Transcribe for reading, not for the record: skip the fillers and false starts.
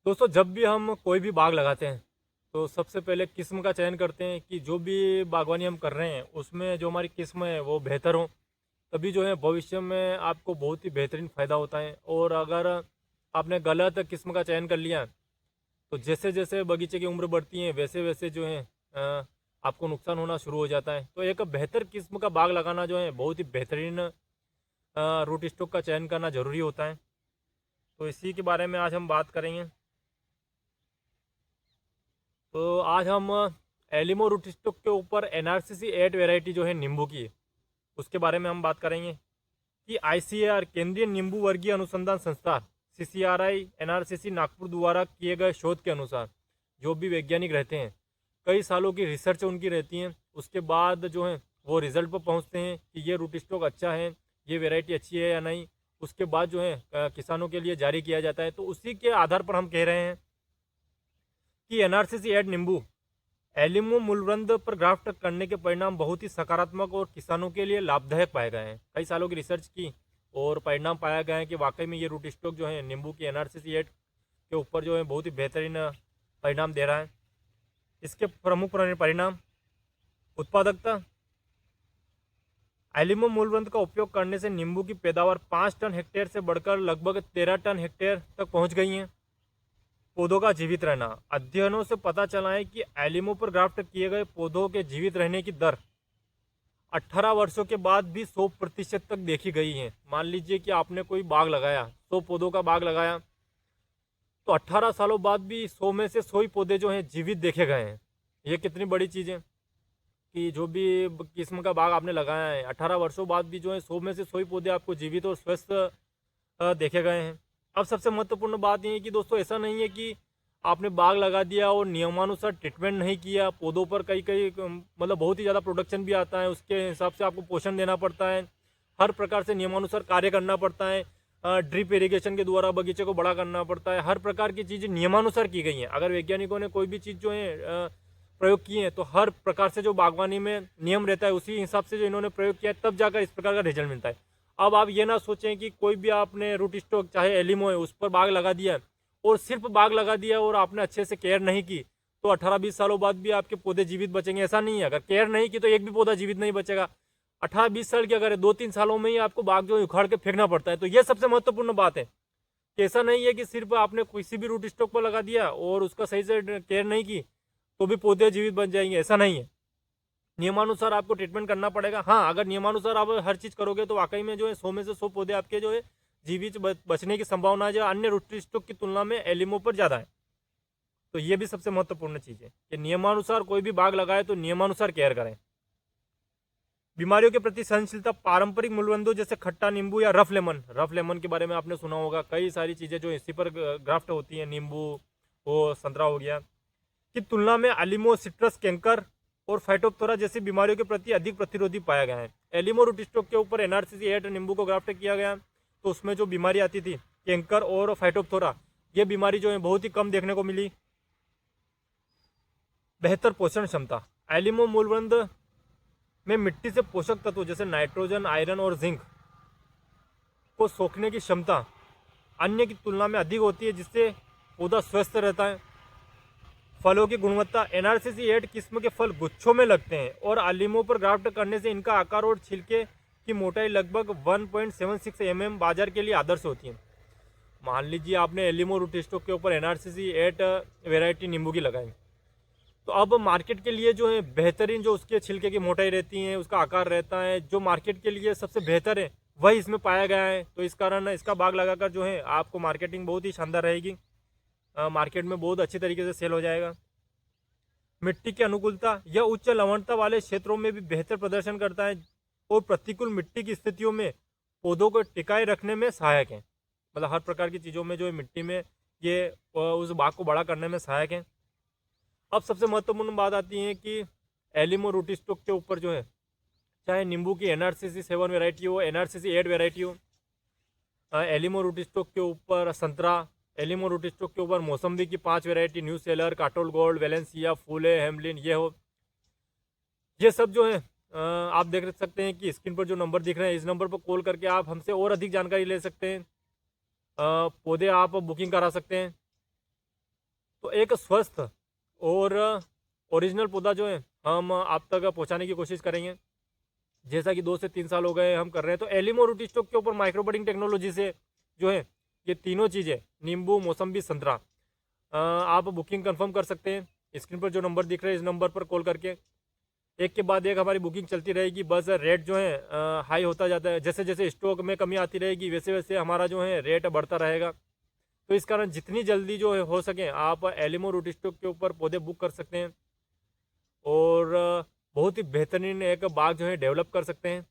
दोस्तों जब भी हम कोई भी बाग लगाते हैं तो सबसे पहले किस्म का चयन करते हैं कि जो भी बागवानी हम कर रहे हैं उसमें जो हमारी किस्म है वो बेहतर हो। तभी जो है भविष्य में आपको बहुत ही बेहतरीन फ़ायदा होता है। और अगर आपने गलत किस्म का चयन कर लिया तो जैसे जैसे बगीचे की उम्र बढ़ती है वैसे वैसे जो है आपको नुकसान होना शुरू हो जाता है। तो एक बेहतर किस्म का बाग लगाना जो है बहुत ही बेहतरीन रूट स्टॉक का चयन करना ज़रूरी होता है। तो इसी के बारे में आज हम बात करेंगे। तो आज हम एलिमो रूटिस्टोक के ऊपर एनआरसीसी 8 वैरायटी जो है नींबू की, उसके बारे में हम बात करेंगे कि आईसीएआर केंद्रीय नींबू वर्गीय अनुसंधान संस्थान सीसीआरआई एनआरसीसी नागपुर द्वारा किए गए शोध के अनुसार जो भी वैज्ञानिक रहते हैं कई सालों की रिसर्च उनकी रहती है। उसके बाद जो है वो रिजल्ट पर पहुंचते हैं कि ये रूट स्टॉक अच्छा है, ये वैरायटी अच्छी है या नहीं। उसके बाद जो है किसानों के लिए जारी किया जाता है। तो उसी के आधार पर हम कह रहे हैं कि एनआरसीसी एड नींबू एलिमो मूलवृंद पर ग्राफ्ट करने के परिणाम बहुत ही सकारात्मक और किसानों के लिए लाभदायक पाए गए हैं। कई सालों की रिसर्च की और परिणाम पाया गया है कि वाकई में ये रूट स्टॉक जो है नींबू की एनआरसीसी एड के ऊपर जो है बहुत ही बेहतरीन परिणाम दे रहा है। इसके प्रमुख परिणाम: उत्पादकता। एलिमो मूलवृंद का उपयोग करने से नींबू की पैदावार 5 टन हेक्टेयर से बढ़कर लगभग 13 टन हेक्टेयर तक पहुंच गई है। पौधों का जीवित रहना। अध्ययनों से पता चला है कि एलिमो पर ग्राफ्ट किए गए पौधों के जीवित रहने की दर 18 वर्षों के बाद भी 100% तक देखी गई है। मान लीजिए कि आपने कोई बाग लगाया, 100 पौधों का बाग लगाया, तो 18 सालों बाद भी 100 में से 100 ही पौधे जो हैं जीवित देखे गए हैं। ये कितनी बड़ी चीज़ है कि जो भी किस्म का बाग आपने लगाया है 18 वर्षों बाद भी जो है 100 में से 100 ही पौधे आपको जीवित और स्वस्थ देखे गए हैं। अब सबसे महत्वपूर्ण बात ये है कि दोस्तों ऐसा नहीं है कि आपने बाग लगा दिया और नियमानुसार ट्रीटमेंट नहीं किया। पौधों पर कई कई मतलब बहुत ही ज़्यादा प्रोडक्शन भी आता है, उसके हिसाब से आपको पोषण देना पड़ता है, हर प्रकार से नियमानुसार कार्य करना पड़ता है। ड्रिप इरिगेशन के द्वारा बगीचे को बड़ा करना पड़ता है। हर प्रकार की चीज़ें नियमानुसार की गई हैं। अगर वैज्ञानिकों ने कोई भी चीज़ जो है प्रयोग किए हैं तो हर प्रकार से जो बागवानी में नियम रहता है उसी हिसाब से जो इन्होंने प्रयोग किया है तब जाकर इस प्रकार का रिजल्ट मिलता है। अब आप ये ना सोचें कि कोई भी आपने रूट स्टॉक चाहे एलिमो है उस पर बाग लगा दिया और सिर्फ बाग लगा दिया और आपने अच्छे से केयर नहीं की तो 18-20 सालों बाद भी आपके पौधे जीवित बचेंगे, ऐसा नहीं है। अगर केयर नहीं की तो एक भी पौधा जीवित नहीं बचेगा। 18-20 साल की अगर 2-3 सालों में ही आपको बाग जो उखाड़ के फेंकना पड़ता है। तो ये सबसे महत्वपूर्ण बात है कि ऐसा नहीं है कि सिर्फ आपने किसी भी रूट स्टॉक पर लगा दिया और उसका सही से केयर नहीं की तो भी पौधे जीवित बन जाएंगे, ऐसा नहीं है। नियमानुसार आपको ट्रीटमेंट करना पड़ेगा। हाँ, अगर नियमानुसार आप हर चीज़ करोगे तो वाकई में जो है 100 में से 100 पौधे आपके जो है जीवित बचने की संभावना है जो अन्य रूट स्टॉक की तुलना में एलिमो पर ज़्यादा है। तो ये भी सबसे महत्वपूर्ण चीज़ है कि नियमानुसार कोई भी बाग लगाए तो नियमानुसार केयर करें। बीमारियों के प्रति सहनशीलता। पारंपरिक मूलवंदों जैसे खट्टा नींबू या रफ लेमन के बारे में आपने सुना होगा। कई सारी चीज़ें जो इसी पर ग्राफ्ट होती हैं, नींबू हो, संतरा हो गया, की तुलना में एलिमो सिट्रस कैंकर और फाइटोप्थोरा जैसी बीमारियों के प्रति अधिक प्रतिरोधी पाया गया है। एलिमो रूट स्टॉक के ऊपर एनआरसीसी 8 नींबू को ग्राफ्ट किया गया तो उसमें जो बीमारी आती थी कैंकर और फाइटोप्थोरा, ये बीमारी जो है बहुत ही कम देखने को मिली। बेहतर पोषण क्षमता। एलिमो मूलवृंद में मिट्टी से पोषक तत्व जैसे नाइट्रोजन, आयरन और जिंक को सोखने की क्षमता अन्य की तुलना में अधिक होती है जिससे पौधा स्वस्थ रहता है। फलों की गुणवत्ता। एनआरसीसी 8 किस्म के फल गुच्छों में लगते हैं और आलिमों पर ग्राफ्ट करने से इनका आकार और छिलके की मोटाई लगभग 1.76 mm बाजार के लिए आदर्श होती है। मान लीजिए आपने एलिमो रूट स्टॉक के ऊपर एनआरसीसी 8 वेराइटी नींबू की लगाई तो अब मार्केट के लिए जो है बेहतरीन जो उसके छिलके की मोटाई रहती है, उसका आकार रहता है, जो मार्केट के लिए सबसे बेहतर है वही इसमें पाया गया है। तो इस कारण इसका बाग लगाकर जो है आपको मार्केटिंग बहुत ही शानदार रहेगी। मार्केट में बहुत अच्छी तरीके से सेल हो जाएगा। मिट्टी की अनुकूलता। यह उच्च लवणता वाले क्षेत्रों में भी बेहतर प्रदर्शन करता है और प्रतिकूल मिट्टी की स्थितियों में पौधों को टिकाए रखने में सहायक है। मतलब हर प्रकार की चीज़ों में जो है मिट्टी में ये उस बाग को बड़ा करने में सहायक है। अब सबसे महत्वपूर्ण बात आती है कि एलिमो रूट स्टॉक के ऊपर जो है चाहे नींबू की एनआरसीसी 7 वेराइटी हो, एनआरसीसी 8 वेराइटी हो, एलिमो रूट स्टॉक के ऊपर संतरा, एलिमो रूट स्टॉक के ऊपर मौसम्बी की 5 variety, nucellar, Katol gold, Valencia, Phule, Hamlin, ये हो, ये सब जो है आप देख सकते हैं कि स्क्रीन पर जो नंबर दिख रहे हैं इस नंबर पर कॉल करके आप हमसे और अधिक जानकारी ले सकते हैं। पौधे आप बुकिंग करा सकते हैं। तो एक स्वस्थ और ओरिजिनल पौधा जो है हम आप तक पहुंचाने की कोशिश करेंगे। जैसा कि 2 से 3 साल हो गए हम कर रहे हैं, तो एलिमो रूट स्टॉक के ऊपर माइक्रोबडिंग टेक्नोलॉजी से जो है ये तीनों चीज़ें, नींबू, मौसम्बी, संतरा, आप बुकिंग कंफर्म कर सकते हैं। स्क्रीन पर जो नंबर दिख रहे हैं इस नंबर पर कॉल करके एक के बाद एक हमारी बुकिंग चलती रहेगी। बस रेट जो है हाई होता जाता है, जैसे जैसे स्टॉक में कमी आती रहेगी वैसे वैसे हमारा जो है रेट बढ़ता रहेगा। तो इस कारण जितनी जल्दी जो है हो सके आप एलिमो रूट स्टॉक के ऊपर पौधे बुक कर सकते हैं और बहुत ही बेहतरीन एक बाग जो है डेवलप कर सकते हैं।